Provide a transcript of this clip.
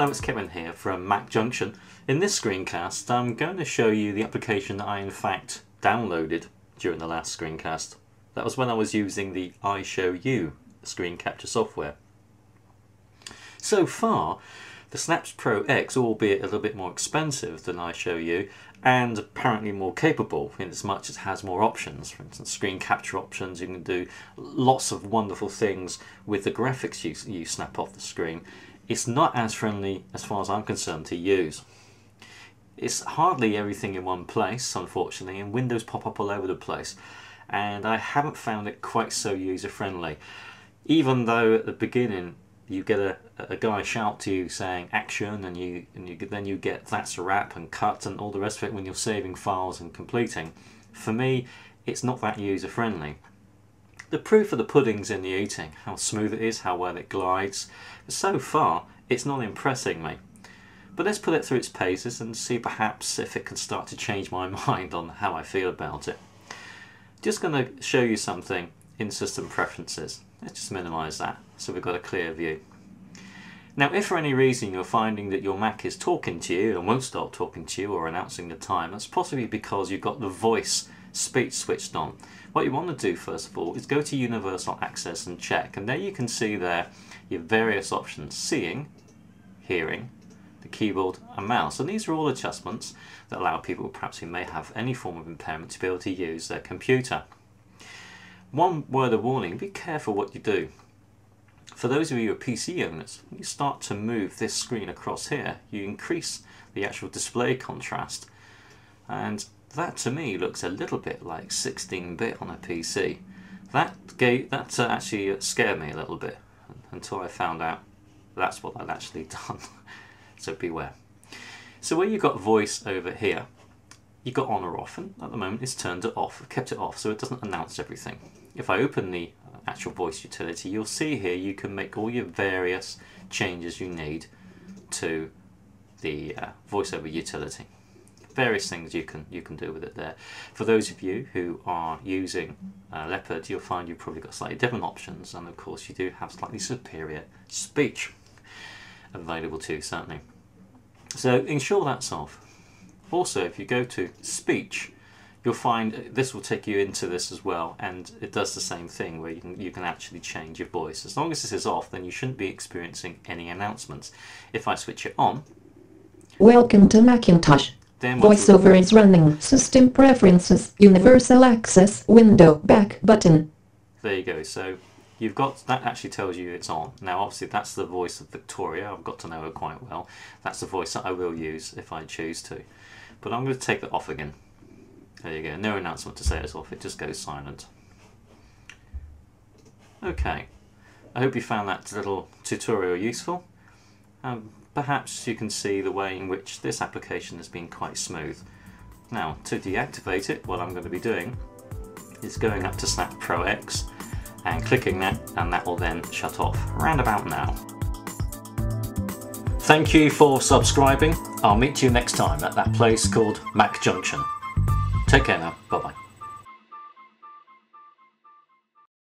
Hello, it's Kevin here from Mac Junction. In this screencast I'm going to show you the application that I in fact downloaded during the last screencast. That was when I was using the iShowU screen capture software. So far the SnapzProX, albeit a little bit more expensive than iShowU and apparently more capable in as much as it has more options. For instance, screen capture options, you can do lots of wonderful things with the graphics you snap off the screen. It's not as friendly, as far as I'm concerned, to use. It's hardly everything in one place, unfortunately, and windows pop up all over the place. And I haven't found it quite so user-friendly. Even though at the beginning you get a guy shout to you saying action, and then you get that's a wrap and cut and all the rest of it when you're saving files and completing. For me, it's not that user-friendly. The proof of the pudding's in the eating, how smooth it is, how well it glides. But so far, it's not impressing me. But let's put it through its paces and see perhaps if it can start to change my mind on how I feel about it. Just going to show you something in System Preferences. Let's just minimize that so we've got a clear view. Now, if for any reason you're finding that your Mac is talking to you and won't stop talking to you or announcing the time, that's possibly because you've got the voice speech switched on. What you want to do first of all is go to Universal Access and check, and there you can see there your various options: seeing, hearing, the keyboard and mouse, and these are all adjustments that allow people perhaps who may have any form of impairment to be able to use their computer. One word of warning: be careful what you do. For those of you who are PC owners, when you start to move this screen across here, you increase the actual display contrast, and that to me looks a little bit like 16-bit on a PC. That actually scared me a little bit until I found out that's what I'd actually done. So beware. So where you've got voice over here, you've got on or off, and at the moment it's turned it off. I've kept it off so it doesn't announce everything. If I open the actual voice utility, you'll see here you can make all your various changes you need to the voiceover utility. Various things you can do with it there. For those of you who are using Leopard, you'll find you've probably got slightly different options, and of course you do have slightly superior speech available to you, certainly. So ensure that's off. Also, if you go to speech, you'll find this will take you into this as well, and it does the same thing where you can actually change your voice. As long as this is off, then you shouldn't be experiencing any announcements. If I switch it on, welcome to Macintosh. VoiceOver is running. System Preferences, Universal Access, Window, Back button. There you go. So you've got that actually tells you it's on. Now obviously that's the voice of Victoria. I've got to know her quite well. That's the voice that I will use if I choose to. But I'm going to take that off again. There you go. No announcement to say it's off. It just goes silent. Okay. I hope you found that little tutorial useful. Perhaps you can see the way in which this application has been quite smooth. Now, to deactivate it, what I'm going to be doing is going up to SnapzProX and clicking that, and that will then shut off around about now. Thank you for subscribing. I'll meet you next time at that place called Mac Junction. Take care now. Bye bye.